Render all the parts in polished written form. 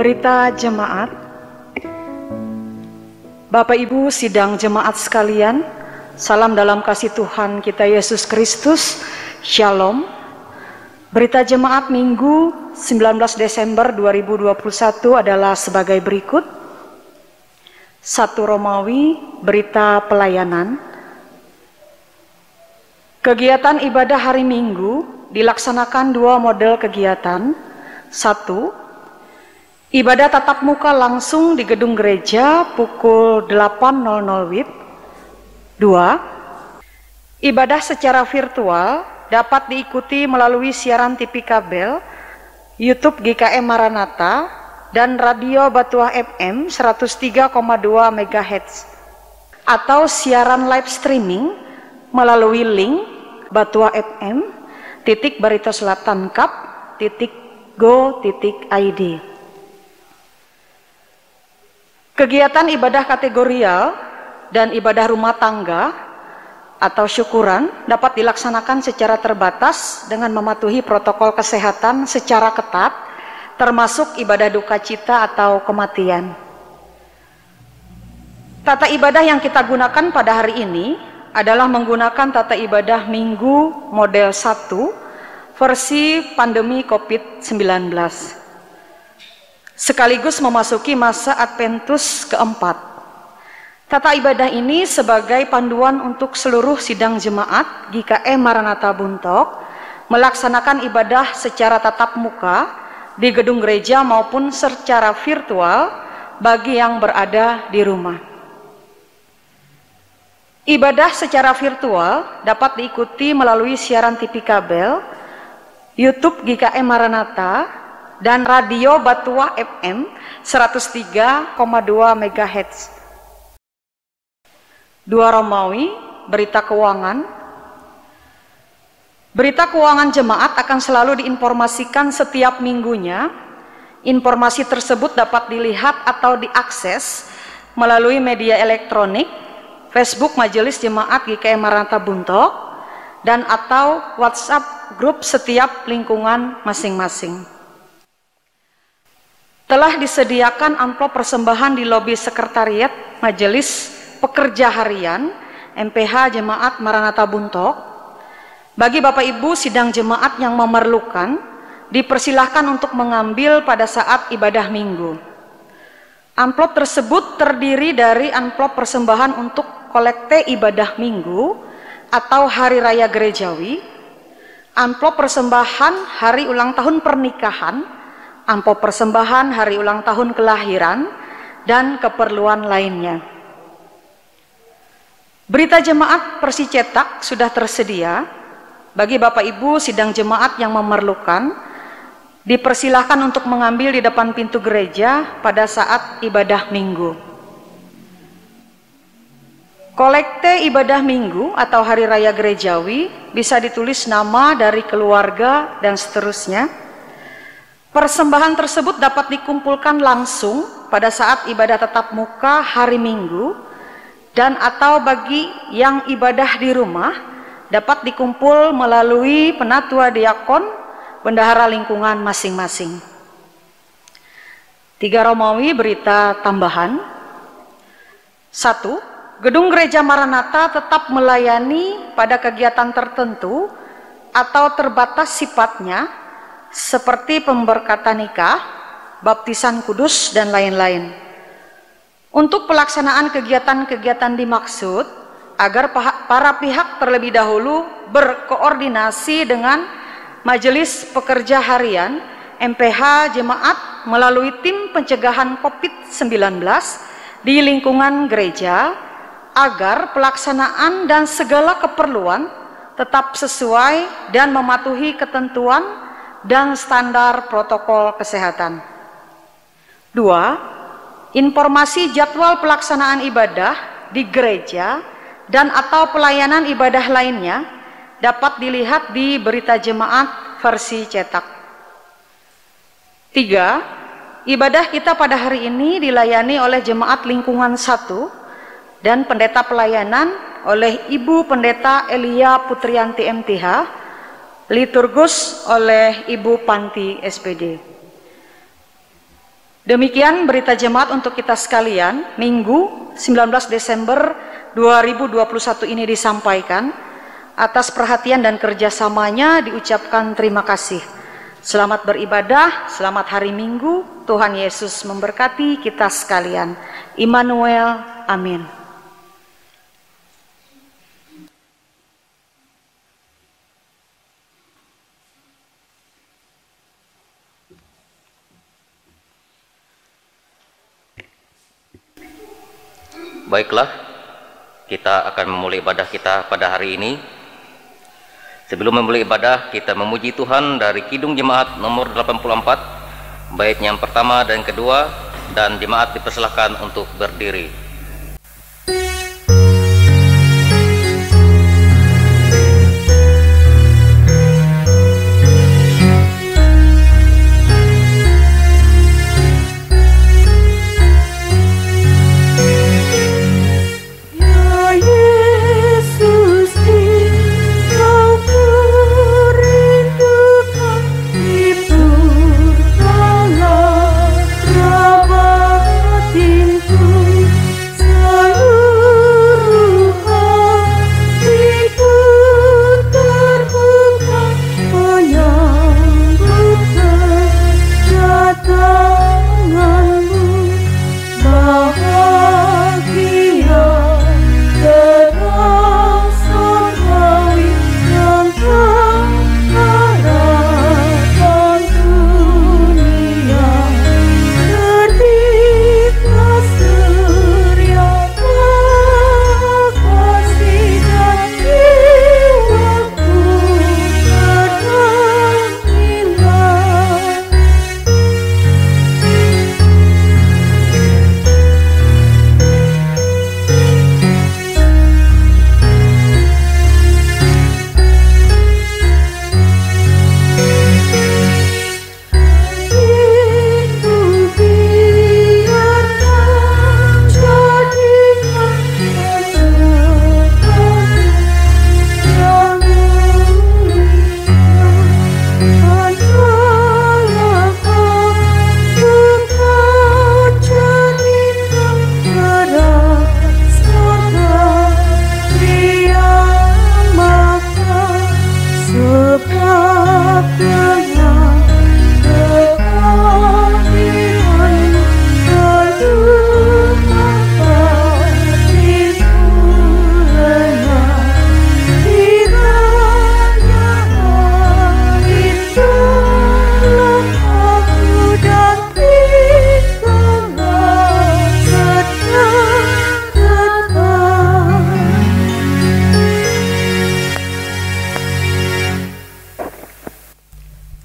Berita jemaat. Bapak Ibu sidang jemaat sekalian, salam dalam kasih Tuhan kita Yesus Kristus, Shalom. Berita jemaat Minggu 19 Desember 2021 adalah sebagai berikut. 1 Romawi, berita pelayanan. Kegiatan ibadah hari Minggu dilaksanakan dua model kegiatan. 1. Ibadah tatap muka langsung di gedung gereja pukul 8.00 WIB. 2. Ibadah secara virtual dapat diikuti melalui siaran TV kabel, YouTube GKM Maranatha, dan radio Batuah FM 103,2 MHz, atau siaran live streaming melalui link batuahfm.baritoselatankap.go.id. Kegiatan ibadah kategorial dan ibadah rumah tangga atau syukuran dapat dilaksanakan secara terbatas dengan mematuhi protokol kesehatan secara ketat, termasuk ibadah duka cita atau kematian. Tata ibadah yang kita gunakan pada hari ini adalah menggunakan tata ibadah Minggu model 1 versi pandemi COVID-19. Sekaligus memasuki masa Adventus keempat. Tata ibadah ini sebagai panduan untuk seluruh sidang jemaat GKM Maranatha Buntok melaksanakan ibadah secara tatap muka di gedung gereja maupun secara virtual bagi yang berada di rumah. Ibadah secara virtual dapat diikuti melalui siaran TV kabel, YouTube GKM Maranatha, dan radio Batuah FM 103,2 MHz. 2 Romawi, berita keuangan. Berita keuangan jemaat akan selalu diinformasikan setiap minggunya. Informasi tersebut dapat dilihat atau diakses melalui media elektronik, Facebook Majelis Jemaat GKM Maranatha Buntok, dan atau WhatsApp grup setiap lingkungan masing-masing. Telah disediakan amplop persembahan di lobi sekretariat Majelis Pekerja Harian MPH Jemaat Maranatha Buntok. Bagi Bapak Ibu sidang jemaat yang memerlukan, dipersilahkan untuk mengambil pada saat ibadah minggu. Amplop tersebut terdiri dari amplop persembahan untuk kolekte ibadah minggu atau hari raya gerejawi, amplop persembahan hari ulang tahun pernikahan, amplop persembahan hari ulang tahun kelahiran, dan keperluan lainnya. Berita jemaat versi cetak sudah tersedia. Bagi Bapak Ibu sidang jemaat yang memerlukan, dipersilahkan untuk mengambil di depan pintu gereja pada saat ibadah minggu. Kolekte ibadah minggu atau hari raya gerejawi bisa ditulis nama dari keluarga dan seterusnya. Persembahan tersebut dapat dikumpulkan langsung pada saat ibadah tatap muka hari Minggu, dan atau bagi yang ibadah di rumah dapat dikumpul melalui penatua diakon bendahara lingkungan masing-masing. 3 Romawi, berita tambahan. 1. Gedung Gereja Maranatha tetap melayani pada kegiatan tertentu atau terbatas sifatnya, seperti pemberkatan nikah, baptisan kudus, dan lain-lain. Untuk pelaksanaan kegiatan-kegiatan dimaksud, agar para pihak terlebih dahulu berkoordinasi dengan Majelis Pekerja Harian MPH Jemaat melalui tim pencegahan COVID-19 di lingkungan gereja, agar pelaksanaan dan segala keperluan tetap sesuai dan mematuhi ketentuan dan standar protokol kesehatan. 2. Informasi jadwal pelaksanaan ibadah di gereja dan atau pelayanan ibadah lainnya dapat dilihat di berita jemaat versi cetak. 3. Ibadah kita pada hari ini dilayani oleh jemaat lingkungan 1 dan pendeta pelayanan oleh Ibu Pendeta Elia Putrianti MTH, liturgus oleh Ibu Panti SPD. Demikian berita jemaat untuk kita sekalian, Minggu 19 Desember 2021 ini disampaikan. Atas perhatian dan kerjasamanya diucapkan terima kasih. Selamat beribadah, selamat hari Minggu, Tuhan Yesus memberkati kita sekalian. Immanuel, amin. Baiklah, kita akan memulai ibadah kita pada hari ini. Sebelum memulai ibadah, kita memuji Tuhan dari Kidung Jemaat nomor 84, bait yang pertama dan kedua, dan jemaat dipersilakan untuk berdiri.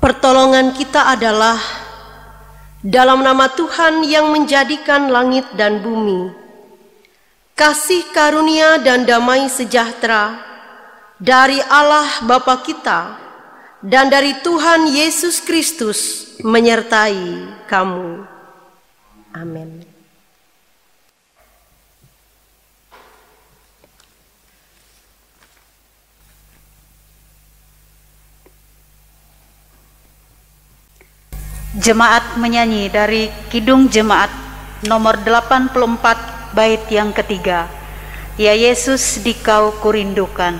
Pertolongan kita adalah dalam nama Tuhan yang menjadikan langit dan bumi. Kasih karunia dan damai sejahtera dari Allah Bapa kita dan dari Tuhan Yesus Kristus menyertai kamu. Amin. Jemaat menyanyi dari Kidung Jemaat nomor 84 bait yang ketiga. Ya Yesus, Dikau kurindukan.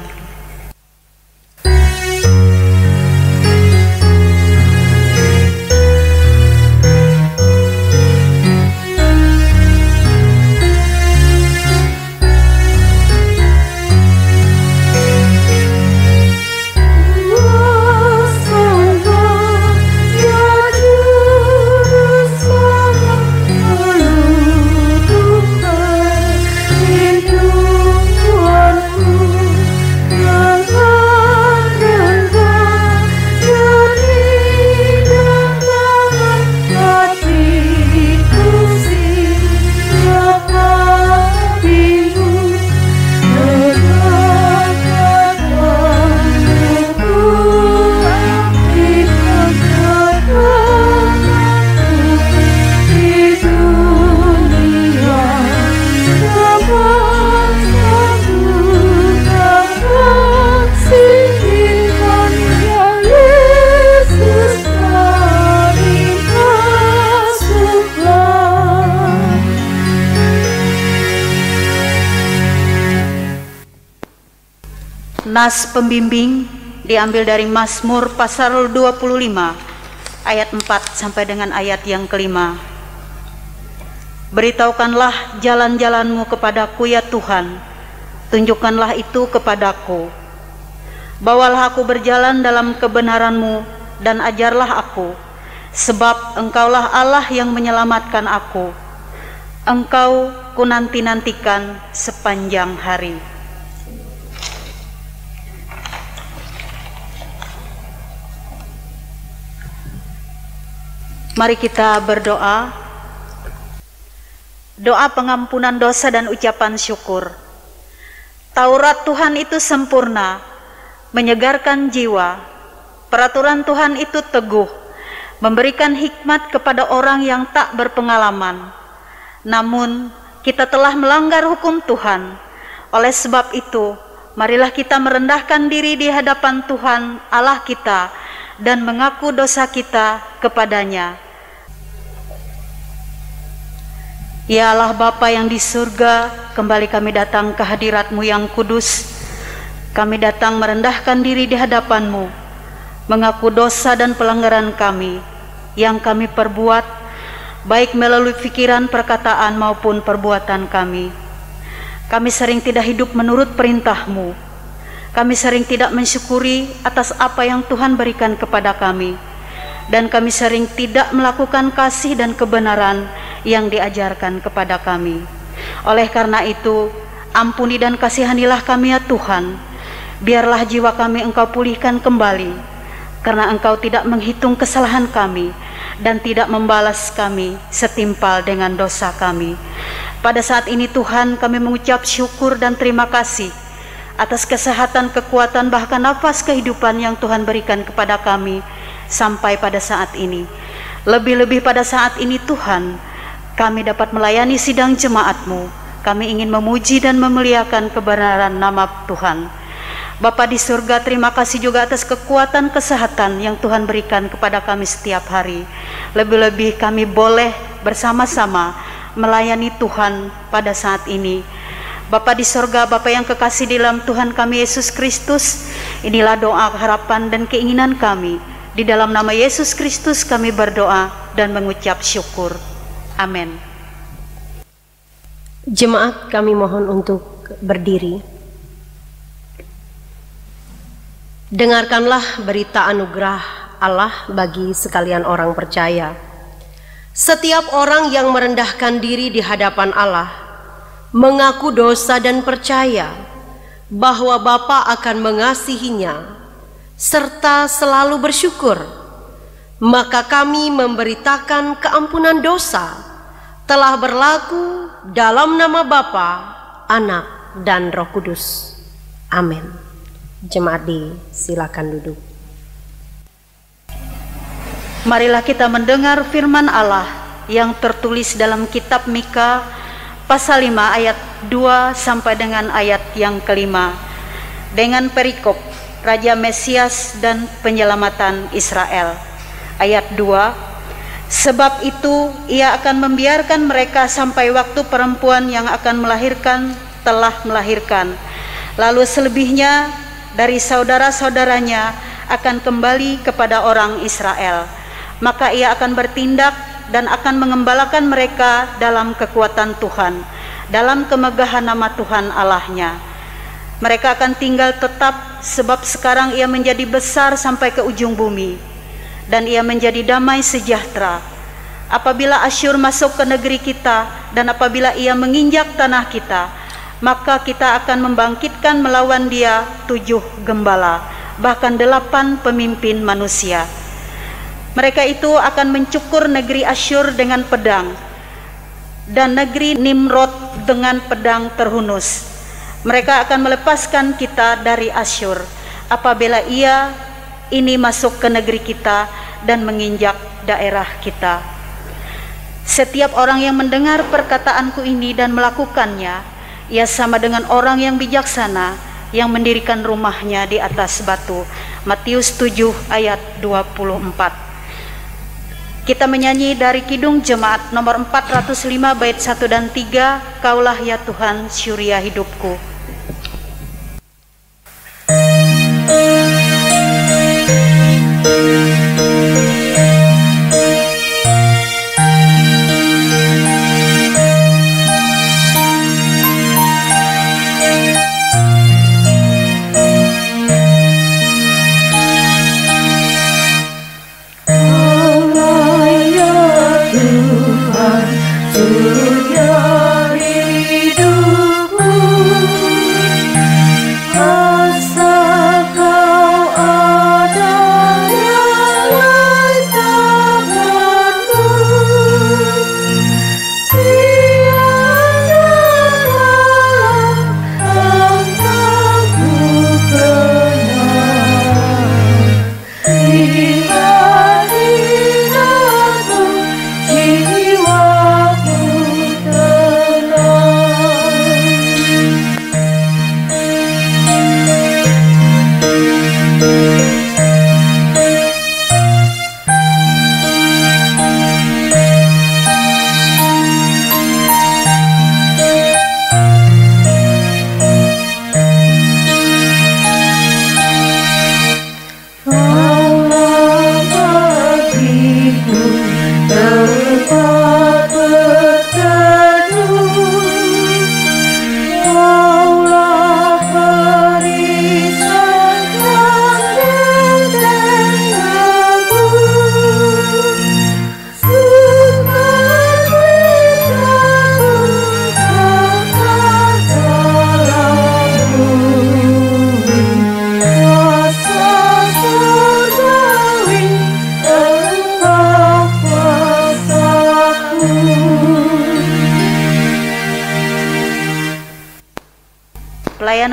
Nas pembimbing diambil dari Mazmur pasal 25 ayat 4 sampai dengan ayat yang kelima. Beritahukanlah jalan-jalanmu kepadaku ya Tuhan, tunjukkanlah itu kepadaku. Bawalah aku berjalan dalam kebenaran-Mu dan ajarlah aku, sebab Engkaulah Allah yang menyelamatkan aku. Engkau ku nanti-nantikan sepanjang hari. Mari kita berdoa. Doa pengampunan dosa dan ucapan syukur. Taurat Tuhan itu sempurna, menyegarkan jiwa. Peraturan Tuhan itu teguh, memberikan hikmat kepada orang yang tak berpengalaman. Namun, kita telah melanggar hukum Tuhan. Oleh sebab itu, marilah kita merendahkan diri di hadapan Tuhan Allah kita dan mengaku dosa kita kepadanya. Ya Allah Bapa yang di surga, kembali kami datang ke hadirat-Mu yang kudus. Kami datang merendahkan diri di hadapan-Mu, mengaku dosa dan pelanggaran kami yang kami perbuat, baik melalui pikiran, perkataan maupun perbuatan kami. Kami sering tidak hidup menurut perintah-Mu. Kami sering tidak mensyukuri atas apa yang Tuhan berikan kepada kami. Dan kami sering tidak melakukan kasih dan kebenaran yang diajarkan kepada kami. Oleh karena itu, ampuni dan kasihanilah kami ya Tuhan. Biarlah jiwa kami Engkau pulihkan kembali, karena Engkau tidak menghitung kesalahan kami dan tidak membalas kami setimpal dengan dosa kami. Pada saat ini Tuhan, kami mengucap syukur dan terima kasih atas kesehatan, kekuatan, bahkan nafas kehidupan yang Tuhan berikan kepada kami sampai pada saat ini. Lebih-lebih pada saat ini Tuhan, kami dapat melayani sidang jemaat-Mu. Kami ingin memuji dan memuliakan kebenaran nama Tuhan. Bapa di surga, terima kasih juga atas kekuatan kesehatan yang Tuhan berikan kepada kami setiap hari. Lebih-lebih kami boleh bersama-sama melayani Tuhan pada saat ini. Bapa di surga, Bapa yang kekasih di dalam Tuhan kami Yesus Kristus, inilah doa, harapan dan keinginan kami. Di dalam nama Yesus Kristus kami berdoa dan mengucap syukur. Amin. Jemaat, kami mohon untuk berdiri. Dengarkanlah berita anugerah Allah bagi sekalian orang percaya. Setiap orang yang merendahkan diri di hadapan Allah, mengaku dosa dan percaya bahwa Bapa akan mengasihinya, serta selalu bersyukur, maka kami memberitakan keampunan dosa telah berlaku dalam nama Bapa, Anak, dan Roh Kudus. Amin. Jemaat silakan duduk. Marilah kita mendengar firman Allah yang tertulis dalam kitab Mika pasal 5 ayat 2 sampai dengan ayat yang kelima, dengan perikop Raja Mesias dan penyelamatan Israel. Ayat 2, sebab itu ia akan membiarkan mereka sampai waktu perempuan yang akan melahirkan telah melahirkan. Lalu selebihnya dari saudara-saudaranya akan kembali kepada orang Israel. Maka ia akan bertindak dan akan mengembalakan mereka dalam kekuatan Tuhan, dalam kemegahan nama Tuhan Allahnya. Mereka akan tinggal tetap, sebab sekarang ia menjadi besar sampai ke ujung bumi, dan ia menjadi damai sejahtera. Apabila Asyur masuk ke negeri kita, dan apabila ia menginjak tanah kita, maka kita akan membangkitkan melawan dia 7 gembala, bahkan 8 pemimpin manusia. Mereka itu akan mencukur negeri Asyur dengan pedang, dan negeri Nimrod dengan pedang terhunus. Mereka akan melepaskan kita dari Asyur apabila ia ini masuk ke negeri kita dan menginjak daerah kita. Setiap orang yang mendengar perkataanku ini dan melakukannya, ia sama dengan orang yang bijaksana yang mendirikan rumahnya di atas batu. Matius 7 ayat 24. Kita menyanyi dari Kidung Jemaat nomor 405 bait 1 dan 3, Kaulah ya Tuhan syuria hidupku.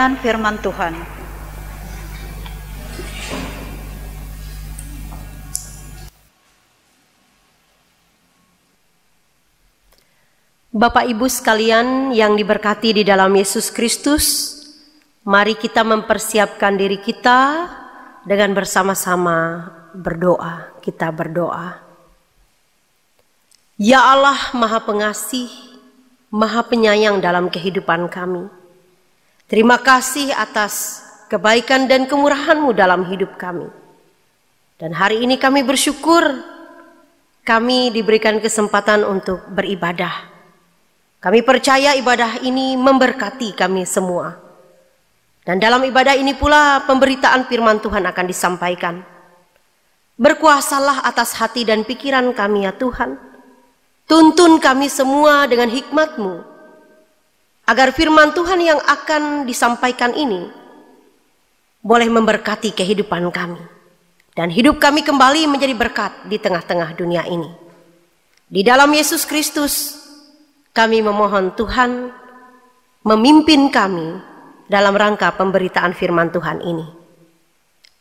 pelayanan firman Tuhan. Bapak Ibu sekalian yang diberkati di dalam Yesus Kristus, mari kita mempersiapkan diri kita dengan bersama-sama berdoa. Kita berdoa. Ya Allah Maha Pengasih, Maha Penyayang dalam kehidupan kami. Terima kasih atas kebaikan dan kemurahan-Mu dalam hidup kami. Dan hari ini kami bersyukur kami diberikan kesempatan untuk beribadah. Kami percaya ibadah ini memberkati kami semua. Dan dalam ibadah ini pula pemberitaan firman Tuhan akan disampaikan. Berkuasalah atas hati dan pikiran kami ya Tuhan. Tuntun kami semua dengan hikmat-Mu. Agar firman Tuhan yang akan disampaikan ini boleh memberkati kehidupan kami. Dan hidup kami kembali menjadi berkat di tengah-tengah dunia ini. Di dalam Yesus Kristus, kami memohon Tuhan memimpin kami dalam rangka pemberitaan firman Tuhan ini.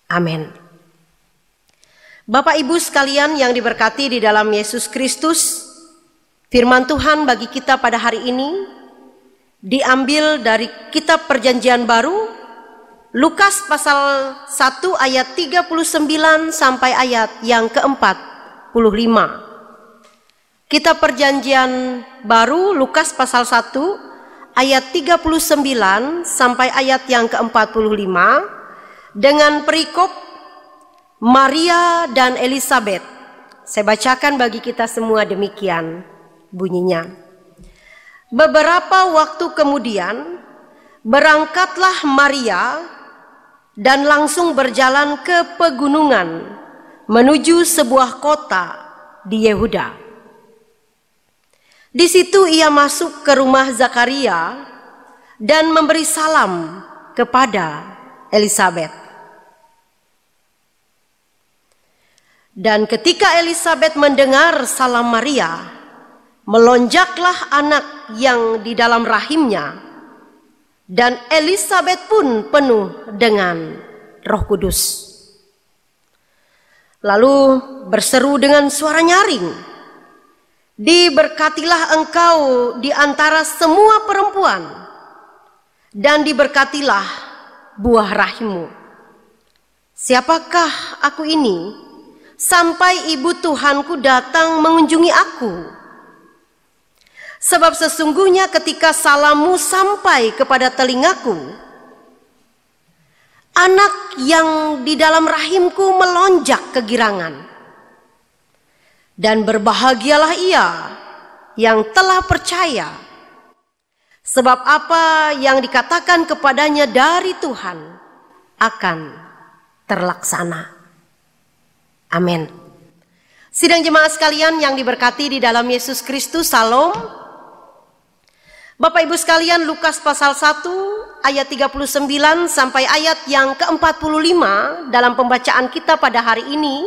Amin. Bapak Ibu sekalian yang diberkati di dalam Yesus Kristus, firman Tuhan bagi kita pada hari ini diambil dari kitab Perjanjian Baru, Lukas pasal 1 ayat 39 sampai ayat yang ke-45. Kitab Perjanjian Baru Lukas pasal 1 ayat 39 sampai ayat yang ke-45 dengan perikop Maria dan Elisabet. Saya bacakan bagi kita semua demikian bunyinya. Beberapa waktu kemudian berangkatlah Maria dan langsung berjalan ke pegunungan menuju sebuah kota di Yehuda. Di situ ia masuk ke rumah Zakaria dan memberi salam kepada Elisabet. Dan ketika Elisabet mendengar salam Maria, melonjaklah anak yang di dalam rahimnya, dan Elisabet pun penuh dengan Roh Kudus. Lalu berseru dengan suara nyaring, "Diberkatilah engkau di antara semua perempuan, dan diberkatilah buah rahimmu. Siapakah aku ini, sampai ibu Tuhanku datang mengunjungi aku? Sebab sesungguhnya ketika salammu sampai kepada telingaku, anak yang di dalam rahimku melonjak kegirangan. Dan berbahagialah ia yang telah percaya, sebab apa yang dikatakan kepadanya dari Tuhan akan terlaksana." Amin. Sidang jemaat sekalian yang diberkati di dalam Yesus Kristus, Salam. Bapak Ibu sekalian, Lukas pasal 1 ayat 39 sampai ayat yang ke-45 dalam pembacaan kita pada hari ini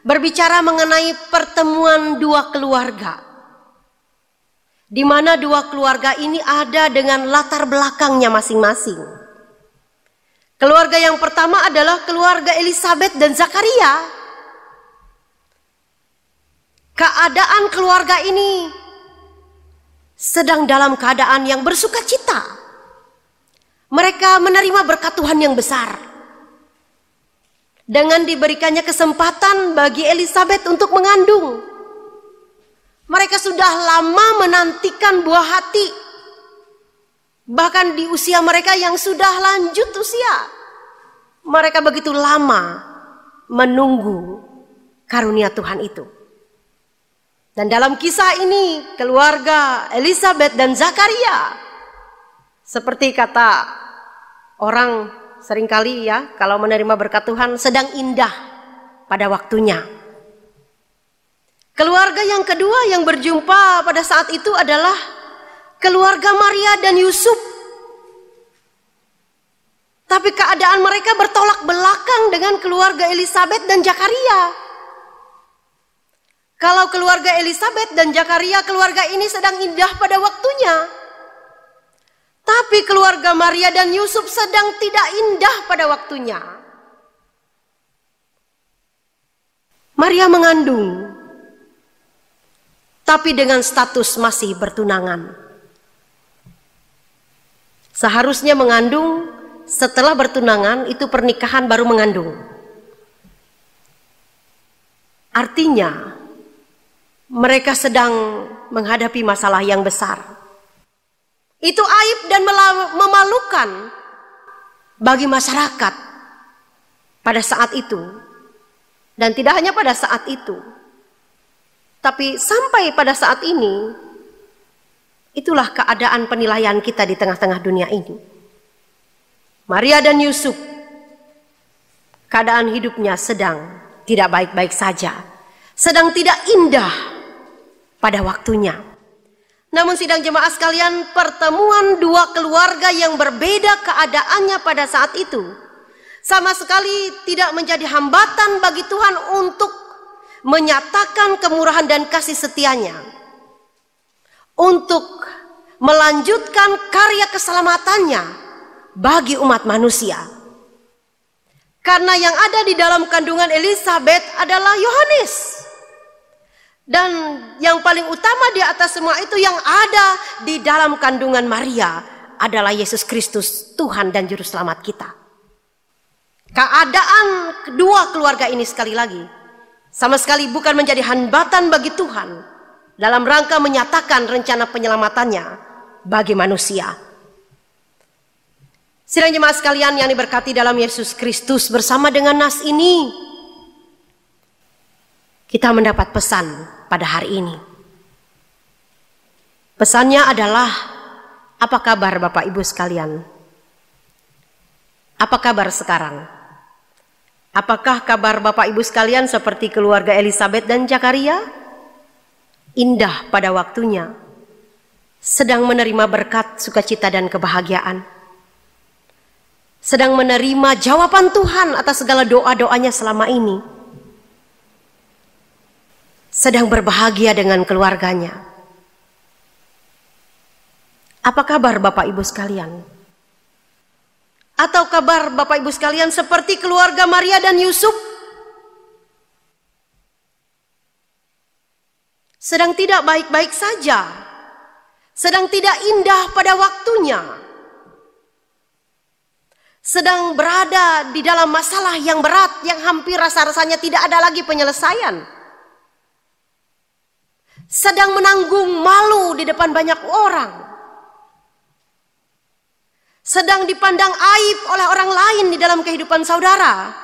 berbicara mengenai pertemuan dua keluarga, di mana dua keluarga ini ada dengan latar belakangnya masing-masing. Keluarga yang pertama adalah keluarga Elisabet dan Zakaria. Keadaan keluarga ini sedang dalam keadaan yang bersuka cita. Mereka menerima berkat Tuhan yang besar. Dengan diberikannya kesempatan bagi Elisabet untuk mengandung. Mereka sudah lama menantikan buah hati. Bahkan di usia mereka yang sudah lanjut usia, mereka begitu lama menunggu karunia Tuhan itu. Dan dalam kisah ini, keluarga Elisabet dan Zakaria, seperti kata orang seringkali ya, kalau menerima berkat Tuhan sedang indah pada waktunya. Keluarga yang kedua yang berjumpa pada saat itu adalah keluarga Maria dan Yusuf. Tapi keadaan mereka bertolak belakang dengan keluarga Elisabet dan Zakaria. Kalau keluarga Elisabet dan Zakaria, keluarga ini sedang indah pada waktunya. Tapi keluarga Maria dan Yusuf sedang tidak indah pada waktunya. Maria mengandung, tapi dengan status masih bertunangan. Seharusnya mengandung setelah bertunangan, itu pernikahan baru mengandung. Artinya, mereka sedang menghadapi masalah yang besar. Itu aib dan memalukan bagi masyarakat pada saat itu. Dan tidak hanya pada saat itu, tapi sampai pada saat ini, itulah keadaan penilaian kita di tengah-tengah dunia ini. Maria dan Yusuf, keadaan hidupnya sedang tidak baik-baik saja, sedang tidak indah pada waktunya. Namun sidang jemaah sekalian, pertemuan dua keluarga yang berbeda keadaannya pada saat itu sama sekali tidak menjadi hambatan bagi Tuhan untuk menyatakan kemurahan dan kasih setianya, untuk melanjutkan karya keselamatannya bagi umat manusia. Karena yang ada di dalam kandungan Elisabeth adalah Yohanes. Dan yang paling utama di atas semua itu, yang ada di dalam kandungan Maria adalah Yesus Kristus, Tuhan dan Juru Selamat kita. Keadaan kedua keluarga ini sekali lagi sama sekali bukan menjadi hambatan bagi Tuhan dalam rangka menyatakan rencana penyelamatannya bagi manusia. Sidang jemaat sekalian yang diberkati dalam Yesus Kristus, bersama dengan nas ini kita mendapat pesan pada hari ini. Pesannya adalah, apa kabar Bapak Ibu sekalian? Apa kabar sekarang? Apakah kabar Bapak Ibu sekalian seperti keluarga Elisabeth dan Zakaria? Indah pada waktunya, sedang menerima berkat, sukacita dan kebahagiaan, sedang menerima jawaban Tuhan atas segala doa-doanya selama ini, sedang berbahagia dengan keluarganya. Apa kabar Bapak Ibu sekalian? Atau kabar Bapak Ibu sekalian seperti keluarga Maria dan Yusuf, sedang tidak baik-baik saja, sedang tidak indah pada waktunya, sedang berada di dalam masalah yang berat, yang hampir rasa-rasanya tidak ada lagi penyelesaian, sedang menanggung malu di depan banyak orang, sedang dipandang aib oleh orang lain di dalam kehidupan saudara.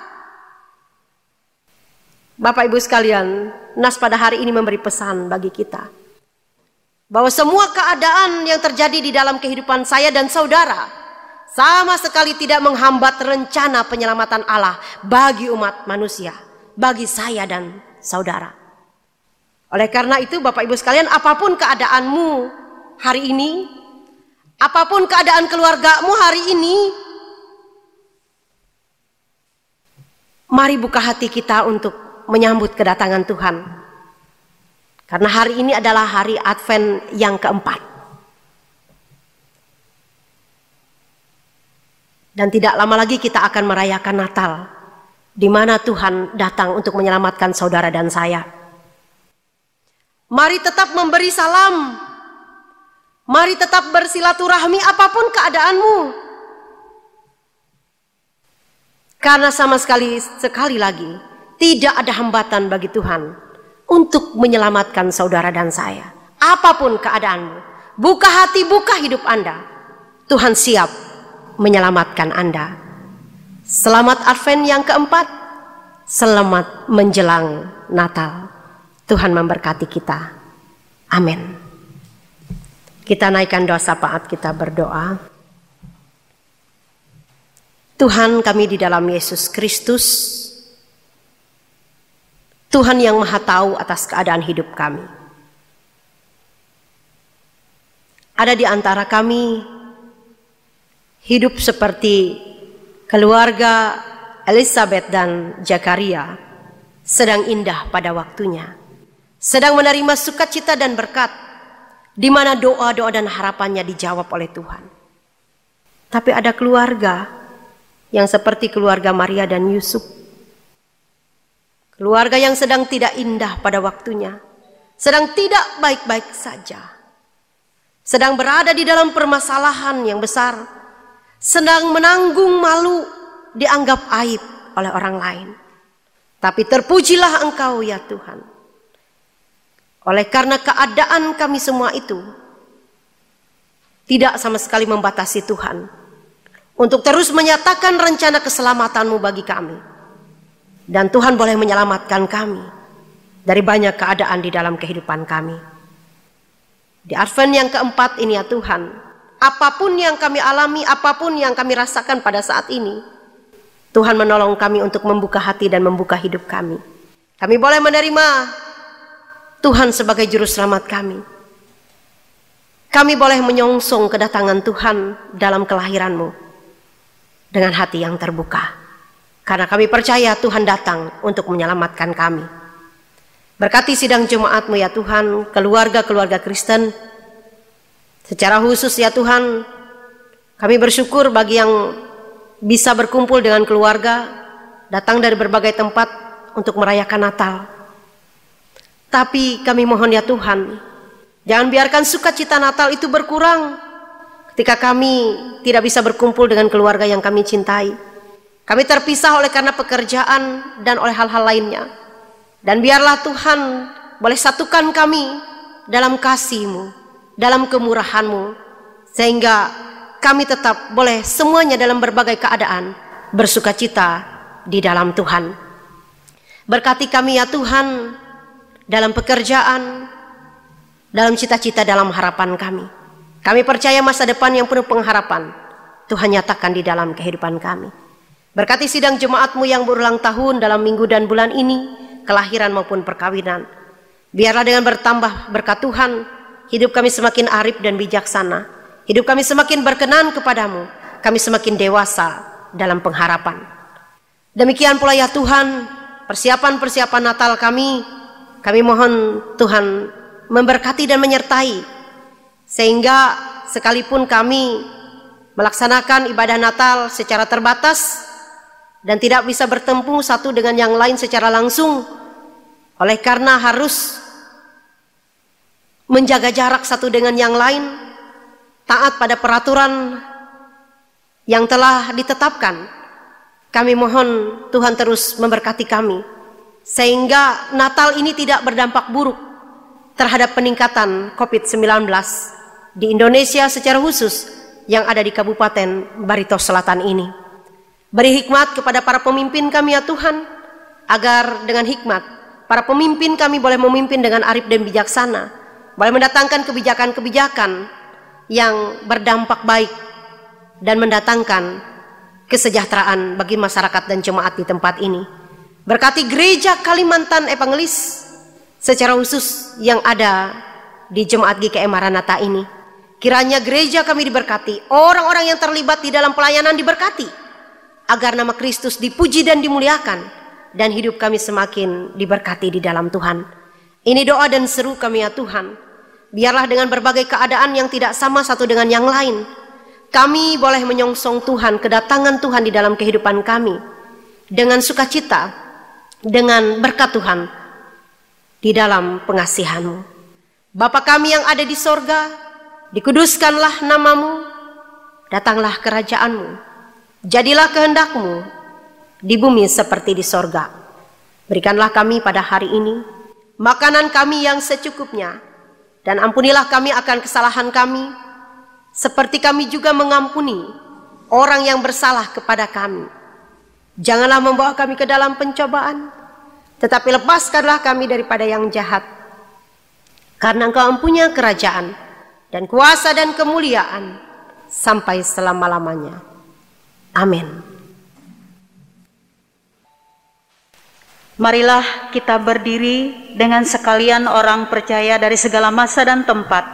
Bapak Ibu sekalian, nas pada hari ini memberi pesan bagi kita bahwa semua keadaan yang terjadi di dalam kehidupan saya dan saudara sama sekali tidak menghambat rencana penyelamatan Allah bagi umat manusia, bagi saya dan saudara. Oleh karena itu Bapak Ibu sekalian, apapun keadaanmu hari ini, apapun keadaan keluargamu hari ini, mari buka hati kita untuk menyambut kedatangan Tuhan. Karena hari ini adalah hari Advent yang keempat. Dan tidak lama lagi kita akan merayakan Natal, di mana Tuhan datang untuk menyelamatkan saudara dan saya. Mari tetap memberi salam, mari tetap bersilaturahmi apapun keadaanmu. Karena sama sekali lagi tidak ada hambatan bagi Tuhan untuk menyelamatkan saudara dan saya. Apapun keadaanmu, buka hati, buka hidup Anda. Tuhan siap menyelamatkan Anda. Selamat Advent yang keempat, selamat menjelang Natal. Tuhan memberkati kita. Amin. Kita naikkan doa syafaat, kita berdoa. Tuhan kami di dalam Yesus Kristus, Tuhan yang Maha Tahu atas keadaan hidup kami. Ada di antara kami hidup seperti keluarga Elisabeth dan Zakaria, sedang indah pada waktunya, sedang menerima sukacita dan berkat, di mana doa-doa dan harapannya dijawab oleh Tuhan. Tapi ada keluarga yang seperti keluarga Maria dan Yusuf. Keluarga yang sedang tidak indah pada waktunya, sedang tidak baik-baik saja, sedang berada di dalam permasalahan yang besar, sedang menanggung malu, dianggap aib oleh orang lain. Tapi terpujilah Engkau ya Tuhan, oleh karena keadaan kami semua itu tidak sama sekali membatasi Tuhan untuk terus menyatakan rencana keselamatan-Mu bagi kami. Dan Tuhan boleh menyelamatkan kami dari banyak keadaan di dalam kehidupan kami. Di Advent yang keempat ini ya Tuhan, apapun yang kami alami, apapun yang kami rasakan pada saat ini, Tuhan menolong kami untuk membuka hati dan membuka hidup kami. Kami boleh menerima Tuhan sebagai juru selamat kami. Kami boleh menyongsong kedatangan Tuhan dalam kelahiran-Mu dengan hati yang terbuka. Karena kami percaya Tuhan datang untuk menyelamatkan kami. Berkati sidang jemaat-Mu ya Tuhan, keluarga-keluarga Kristen. Secara khusus ya Tuhan, kami bersyukur bagi yang bisa berkumpul dengan keluarga, datang dari berbagai tempat untuk merayakan Natal. Tapi kami mohon ya Tuhan, jangan biarkan sukacita Natal itu berkurang ketika kami tidak bisa berkumpul dengan keluarga yang kami cintai. Kami terpisah oleh karena pekerjaan dan oleh hal-hal lainnya. Dan biarlah Tuhan boleh satukan kami dalam kasih-Mu, dalam kemurahan-Mu, sehingga kami tetap boleh semuanya dalam berbagai keadaan bersukacita di dalam Tuhan. Berkati kami ya Tuhan dalam pekerjaan, dalam cita-cita, dalam harapan kami. Kami percaya masa depan yang penuh pengharapan Tuhan nyatakan di dalam kehidupan kami. Berkati sidang jemaat-Mu yang berulang tahun dalam minggu dan bulan ini, kelahiran maupun perkawinan. Biarlah dengan bertambah berkat Tuhan, hidup kami semakin arif dan bijaksana. Hidup kami semakin berkenan kepadamu. Kami semakin dewasa dalam pengharapan. Demikian pula ya Tuhan, persiapan-persiapan Natal kami mohon Tuhan memberkati dan menyertai. Sehingga sekalipun kami melaksanakan ibadah Natal secara terbatas, dan tidak bisa bertemu satu dengan yang lain secara langsung, oleh karena harus menjaga jarak satu dengan yang lain, taat pada peraturan yang telah ditetapkan. Kami mohon Tuhan terus memberkati kami, sehingga Natal ini tidak berdampak buruk terhadap peningkatan COVID-19 di Indonesia secara khusus yang ada di Kabupaten Barito Selatan ini. Beri hikmat kepada para pemimpin kami ya Tuhan, agar dengan hikmat para pemimpin kami boleh memimpin dengan arif dan bijaksana, boleh mendatangkan kebijakan-kebijakan yang berdampak baik dan mendatangkan kesejahteraan bagi masyarakat dan jemaat di tempat ini. Berkati gereja Kalimantan Evangelis secara khusus yang ada di jemaat GKM Maranatha ini. Kiranya gereja kami diberkati, orang-orang yang terlibat di dalam pelayanan diberkati, agar nama Kristus dipuji dan dimuliakan, dan hidup kami semakin diberkati di dalam Tuhan. Ini doa dan seru kami ya Tuhan. Biarlah dengan berbagai keadaan yang tidak sama satu dengan yang lain, kami boleh menyongsong Tuhan, kedatangan Tuhan di dalam kehidupan kami, dengan sukacita, dengan berkat Tuhan, di dalam pengasihan-Mu. Bapa kami yang ada di sorga, dikuduskanlah nama-Mu, datanglah kerajaan-Mu. Jadilah kehendak-Mu di bumi seperti di sorga. Berikanlah kami pada hari ini makanan kami yang secukupnya, dan ampunilah kami akan kesalahan kami, seperti kami juga mengampuni orang yang bersalah kepada kami. Janganlah membawa kami ke dalam pencobaan, tetapi lepaskanlah kami daripada yang jahat. Karena Engkau mempunyai kerajaan dan kuasa dan kemuliaan sampai selama-lamanya. Amin. Marilah kita berdiri dengan sekalian orang percaya dari segala masa dan tempat.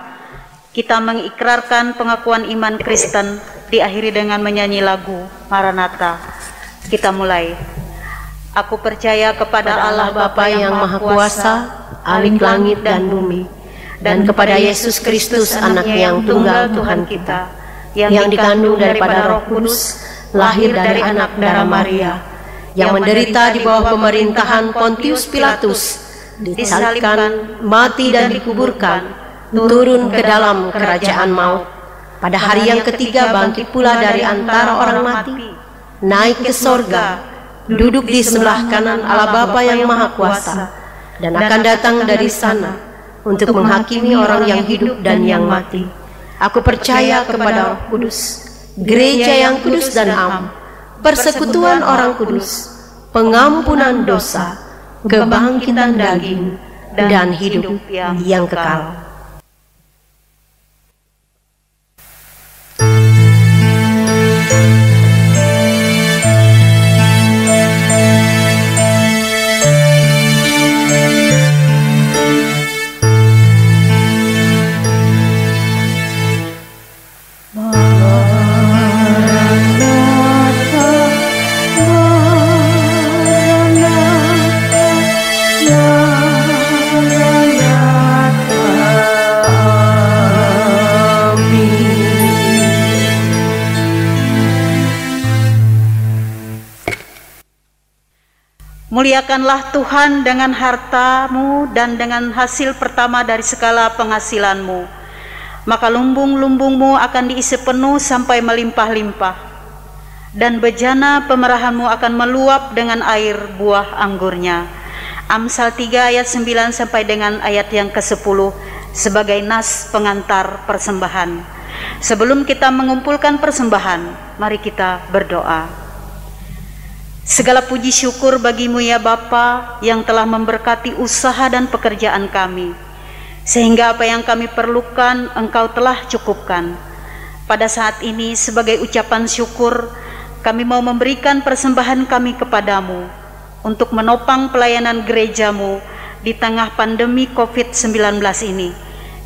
Kita mengikrarkan pengakuan iman Kristen, diakhiri dengan menyanyi lagu Maranatha. Kita mulai. Aku percaya kepada Allah Bapa yang Maha Kuasa, Alik langit dan bumi, dan kepada Yesus Kristus, Anak-Nya yang tunggal Tuhan kita, yang dikandung daripada Roh Kudus, lahir dari anak darah Maria, yang menderita di bawah pemerintahan Pontius Pilatus, disalibkan, mati dan dikuburkan, turun ke dalam kerajaan maut. Pada hari yang ketiga bangkit pula dari antara orang mati, naik ke sorga, duduk di sebelah kanan Allah Bapa yang Maha Kuasa, dan akan datang dari sana untuk menghakimi orang yang hidup dan yang mati. Aku percaya kepada Roh Kudus, gereja yang kudus dan am, persekutuan orang kudus, pengampunan dosa, kebangkitan daging, dan hidup yang kekal. Muliakanlah Tuhan dengan hartamu dan dengan hasil pertama dari segala penghasilanmu. Maka lumbung-lumbungmu akan diisi penuh sampai melimpah-limpah. Dan bejana pemerahanmu akan meluap dengan air buah anggurnya. Amsal 3 ayat 9 sampai dengan ayat yang ke-10 sebagai nas pengantar persembahan. Sebelum kita mengumpulkan persembahan, mari kita berdoa. Segala puji syukur bagimu ya Bapa yang telah memberkati usaha dan pekerjaan kami, sehingga apa yang kami perlukan Engkau telah cukupkan. Pada saat ini sebagai ucapan syukur, kami mau memberikan persembahan kami kepadamu untuk menopang pelayanan gerejamu di tengah pandemi COVID-19 ini,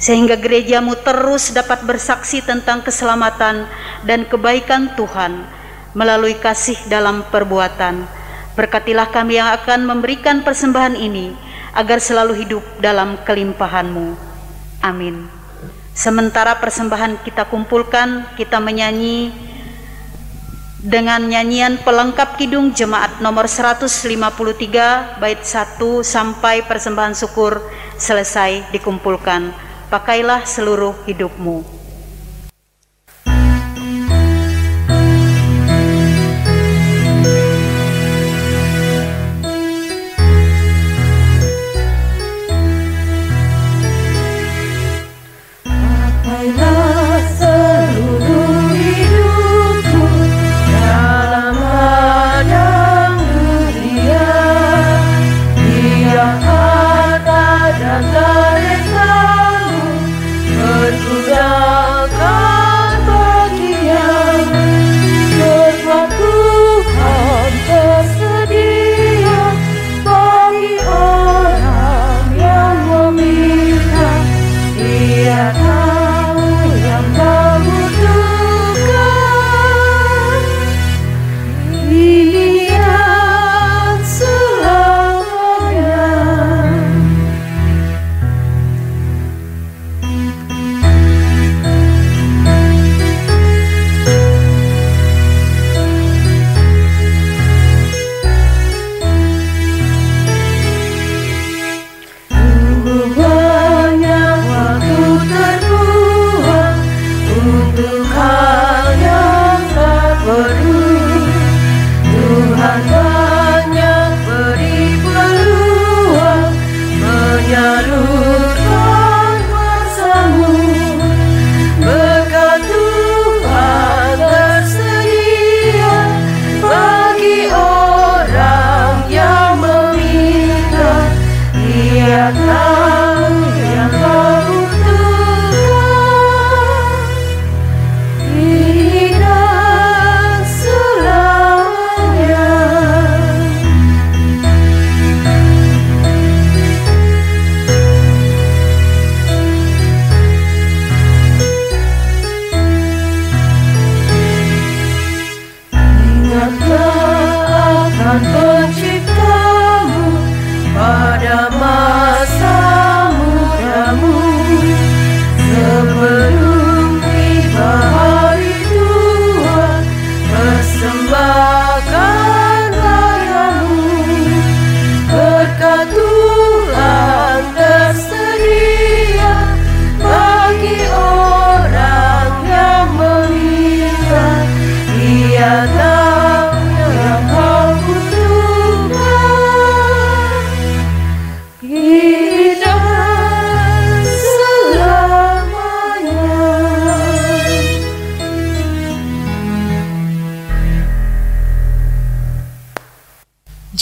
sehingga gerejamu terus dapat bersaksi tentang keselamatan dan kebaikan Tuhan melalui kasih dalam perbuatan. Berkatilah kami yang akan memberikan persembahan ini, agar selalu hidup dalam kelimpahan-Mu. Amin. Sementara persembahan kita kumpulkan, kita menyanyi dengan nyanyian pelengkap kidung jemaat nomor 153 bait 1 sampai persembahan syukur selesai dikumpulkan. Pakailah seluruh hidupmu. Berkuda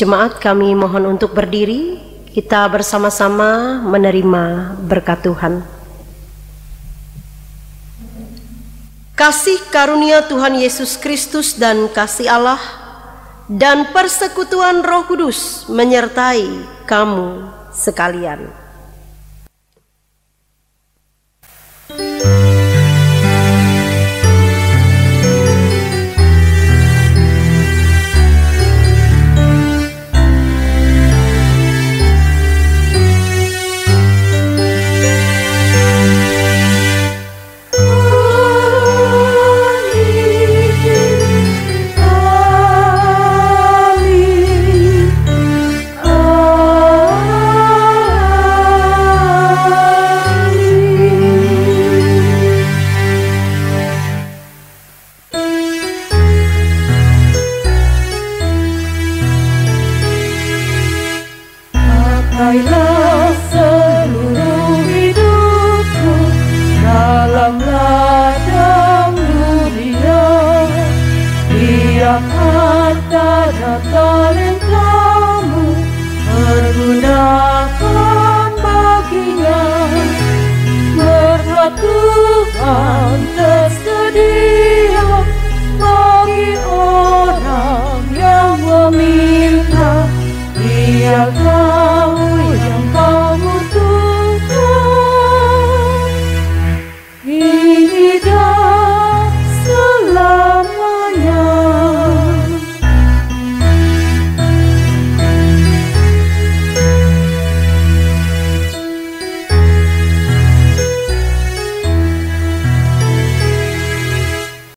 Jemaat, kami mohon untuk berdiri, kita bersama-sama menerima berkat Tuhan. Kasih karunia Tuhan Yesus Kristus dan kasih Allah dan persekutuan Roh Kudus menyertai kamu sekalian. Pakailah seluruh hidupku dalam ladang dunia, tiap harta dan talentamu pergunakan baginya. Berkat Tuhan tersedia bagi orang yang meminta, biarkan